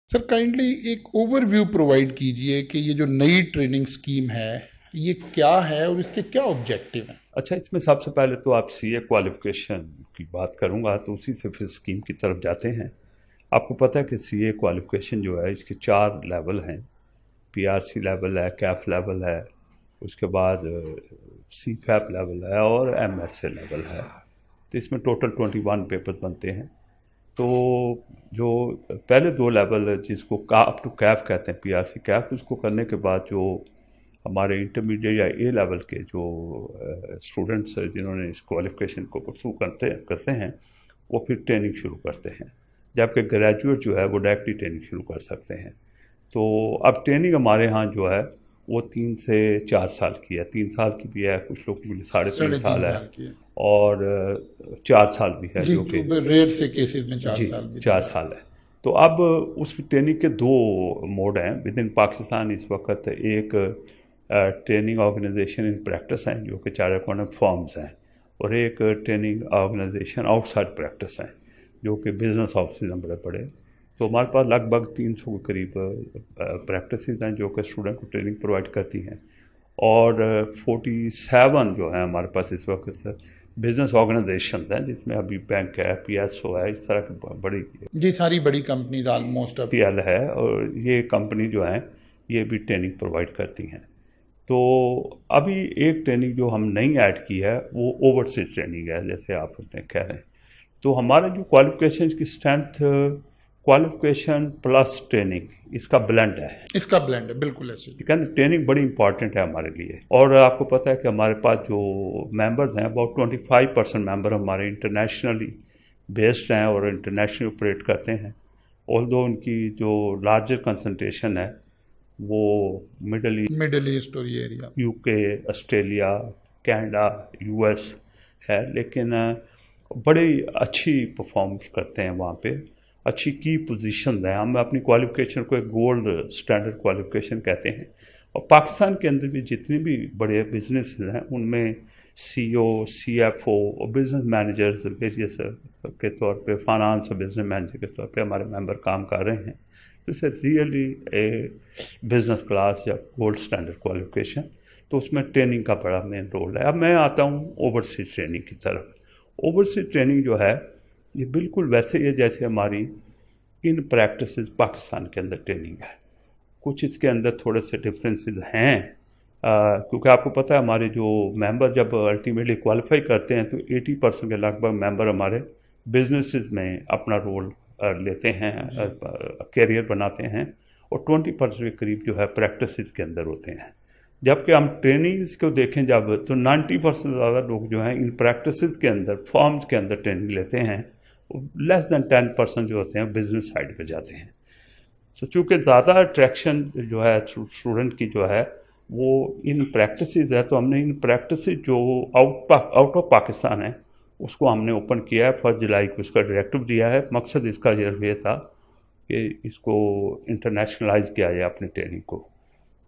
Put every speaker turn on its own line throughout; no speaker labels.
سر kindly ایک over view provide کیجئے کہ یہ جو نئی ٹریننگ اسکیم ہے یہ کیا ہے اور اس کے کیا آبجیکٹیو ہیں؟
اچھا، اس میں سب سے پہلے تو آپ سی اے کوالیفیکیشن کی بات کروں گا تو اسی سے پھر اسکیم کی طرف جاتے ہیں۔ آپ کو پتہ ہے کہ سی اے کوالیفیکیشن جو ہے اس کے 4 لیول ہیں۔ پی آر سی لیول ہے، کیف لیول ہے، اس کے بعد سی فیپ لیول ہے اور ایم ایس اے لیول ہے۔ تو اس میں ٹوٹل 21 پیپر بنتے ہیں۔ تو جو پہلے 2 لیول جس کو اپ ٹو کیف کہتے ہیں، پی آر سی کیف، اس کو کرنے کے بعد جو ہمارے انٹرمیڈیٹ یا اے لیول کے جو اسٹوڈنٹس جنہوں نے اس کوالیفیکیشن کو پرسو کرتے ہیں وہ پھر ٹریننگ شروع کرتے ہیں، جبکہ گریجویٹ جو ہے وہ ڈائریکٹلی ٹریننگ شروع کر سکتے ہیں۔ تو اب ٹریننگ ہمارے ہاں جو ہے وہ 3 سے 4 سال کی ہے، 3 سال کی بھی ہے، کچھ لوگ کے لیے 3.5 سال ہے اور 4 سال بھی ہے، جو کہ
ریئر سے کیسز میں 4 سال بھی
4 سال ہے۔ تو اب اس ٹریننگ کے 2 موڈ ہیں ود ان پاکستان اس وقت۔ ایک ٹریننگ آرگنائزیشن ان پریکٹس ہیں جو کہ چارٹرڈ اکاؤنٹنٹ فارمز ہیں، اور ایک training organisation out side practice ہیں جو کہ بزنس آفسز ہیں بڑے بڑے۔ تو ہمارے پاس لگ بھگ 300 کے قریب پریکٹسز ہیں جو کہ اسٹوڈنٹ کو ٹریننگ پرووائڈ کرتی ہیں، اور 47 جو ہیں ہمارے پاس اس وقت بزنس آرگنائزیشن ہیں، جس میں ابھی بینک ہے، پی ایس او ہے، اس طرح کی بڑی
ساری بڑی کمپنیز آلموسٹ
پی ایل ہے، اور یہ کمپنی جو ہیں یہ بھی ٹریننگ پرووائڈ کرتی ہیں۔ تو ابھی ایک ٹریننگ جو ہم نہیں ایڈ کی ہے وہ اوورسیز ٹریننگ ہے، جیسے آپ کہہ رہے ہیں۔ تو ہمارا جو کوالیفیکیشن کی اسٹرینتھ کوالیفیکیشن پلس ٹریننگ، اس کا بلینڈ ہے،
بالکل ایسے
ٹھیک ہے نا۔ ٹریننگ بڑی امپورٹنٹ ہے ہمارے لیے، اور آپ کو پتہ ہے کہ ہمارے پاس جو ممبرز ہیں اباؤٹ 25% ممبر ہمارے انٹرنیشنلی بیسڈ ہیں اور انٹرنیشنلی آپریٹ کرتے ہیں، although ان کی جو لارجر کنسنٹریشن ہے وہ
مڈل ایسٹ اور یہ ایریا،
یو کے، آسٹریلیا، کینیڈا، یو ایس ہے، لیکن بڑی اچھی پرفارمنس کرتے ہیں وہاں پہ، اچھی کی پوزیشن ہیں۔ ہم اپنی کوالیفیکیشن کو ایک گولڈ اسٹینڈرڈ کوالیفیکیشن کہتے ہیں، اور پاکستان کے اندر بھی جتنے بھی بڑے بزنس ہیں ان میں سی او، سی ایف او اور بزنس مینیجرز کے طور پہ، فائنانس اور بزنس مینیجر کے طور پہ ہمارے ممبر کام کر رہے ہیں۔ تو اسے ریئلی اے بزنس کلاس یا گولڈ اسٹینڈرڈ کوالیفیکیشن، تو اس میں ٹریننگ کا بڑا مین رول ہے۔ اب میں آتا ہوں اوورسیز ٹریننگ کی طرف۔ اوورسیز ٹریننگ جو ہے یہ بالکل ویسے ہی ہے جیسے ہماری ان پریکٹسز پاکستان کے اندر ٹریننگ ہے۔ کچھ اس کے اندر تھوڑے سے ڈفرینسز ہیں، کیونکہ آپ کو پتہ ہے ہمارے جو ممبر جب الٹیمیٹلی کوالیفائی کرتے ہیں تو 80% کے لگ بھگ ممبر ہمارے بزنسز میں اپنا رول لیتے ہیں، کیریئر بناتے ہیں، اور 20% کے قریب جو ہے پریکٹسز کے اندر ہوتے ہیں۔ جبکہ ہم ٹریننگز کو دیکھیں جب تو 90% زیادہ لوگ جو ہیں ان پریکٹسز کے اندر، فارمز کے اندر ٹریننگ لیتے ہیں، لیس دین 10% جو ہوتے ہیں بزنس سائڈ پہ جاتے ہیں۔ تو چونکہ زیادہ اٹریکشن جو ہے اسٹوڈنٹ کی جو ہے وہ ان پریکٹسز ہے، تو ہم نے ان پریکٹسز جو آؤٹ آف پاکستان ہے اس کو ہم نے اوپن کیا ہے۔ 1 جولائی کو اس کا ڈائریکٹو دیا ہے۔ مقصد اس کا یہ تھا کہ اس کو انٹرنیشنلائز کیا جائے اپنی ٹریننگ کو۔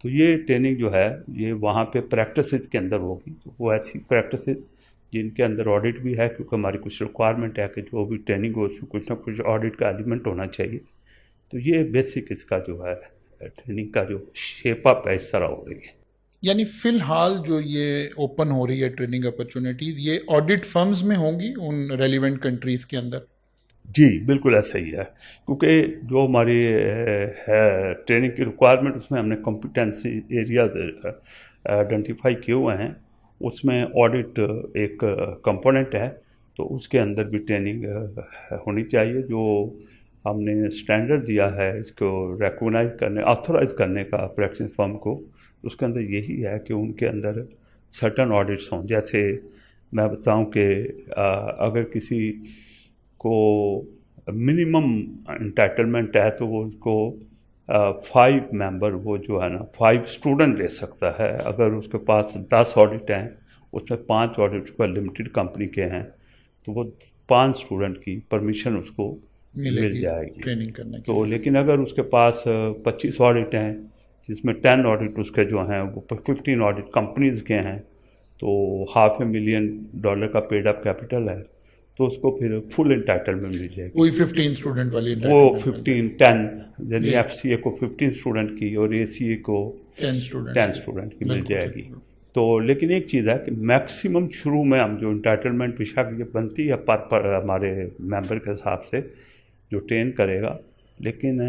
تو یہ ٹریننگ جو ہے یہ وہاں پہ پریکٹسز کے اندر ہوگی، تو وہ ایسی پریکٹسز جن کے اندر آڈٹ بھی ہے، کیونکہ ہماری کچھ ریکوائرمنٹ ہے کہ جو بھی ٹریننگ ہو اس میں کچھ نہ کچھ آڈٹ کا ایلیمنٹ ہونا چاہیے۔ تو یہ بیسک اس کا جو ہے ٹریننگ کا جو شیپ اپ ہے اس طرح ہو رہی ہے۔
یعنی فی الحال جو یہ اوپن ہو رہی ہے ٹریننگ اپرچونیٹیز یہ آڈٹ فرمز میں ہوں گی ان ریلیونٹ کنٹریز کے اندر؟
جی بالکل ایسا ہی ہے، کیونکہ جو ہماری ہے ٹریننگ کی ریکوائرمنٹ اس میں ہم نے کمپیٹنسی ایریاز آئیڈینٹیفائی کیے ہوئے ہیں، اس میں آڈٹ ایک کمپوننٹ ہے، تو اس کے اندر بھی ٹریننگ ہونی چاہیے۔ جو ہم نے اسٹینڈرڈ دیا ہے اس کو ریکگنائز کرنے، آتھورائز کرنے کا پریکٹس فرم کو، اس کے اندر یہی ہے کہ ان کے اندر سرٹن آڈٹس ہوں۔ جیسے میں بتاؤں کہ اگر کسی کو منیمم انٹائٹلمنٹ ہے تو وہ اس کو 5 ممبر وہ جو ہے نا 5 اسٹوڈنٹ لے سکتا ہے۔ اگر اس کے پاس 10 آڈٹ ہیں، اس میں 5 آڈٹ پر لمیٹڈ کمپنی کے ہیں، تو وہ 5 اسٹوڈنٹ کی پرمیشن اس کو مل جائے گی
ٹریننگ کرنے کے۔
تو لیکن اگر اس کے پاس 25 آڈٹ ہیں جس میں 10 آڈٹ اس کے جو ہیں وہ 15 آڈٹ کمپنیز کے ہیں، تو $500,000 کا پیڈ اپ کیپٹل ہے، تو تو اس کو پھر فل انٹائٹلمنٹ مل جائے گی.
کوئی 15 اسٹوڈنٹ والی
وہ
entitlement
10 یعنی ایف سی اے کو 15 اسٹوڈنٹ کی اور اے سی اے کو
10
اسٹوڈنٹ کی مل جائے گی. تو لیکن ایک چیز ہے کہ میکسیمم شروع میں ہم جو انٹائٹلمنٹ پیشہ کی بنتی ہے پر ہمارے ممبر کے حساب سے جو ٹرین کرے گا، لیکن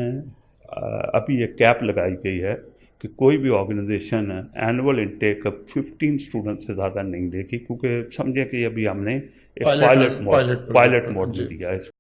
ابھی یہ کیپ لگائی گئی ہے کہ کوئی بھی آرگنائزیشن اینول انٹیک 15 اسٹوڈنٹ سے زیادہ نہیں دے گی، کیونکہ سمجھیں کہ ابھی ہم نے ایک پائلٹ موڈ دیا ہے.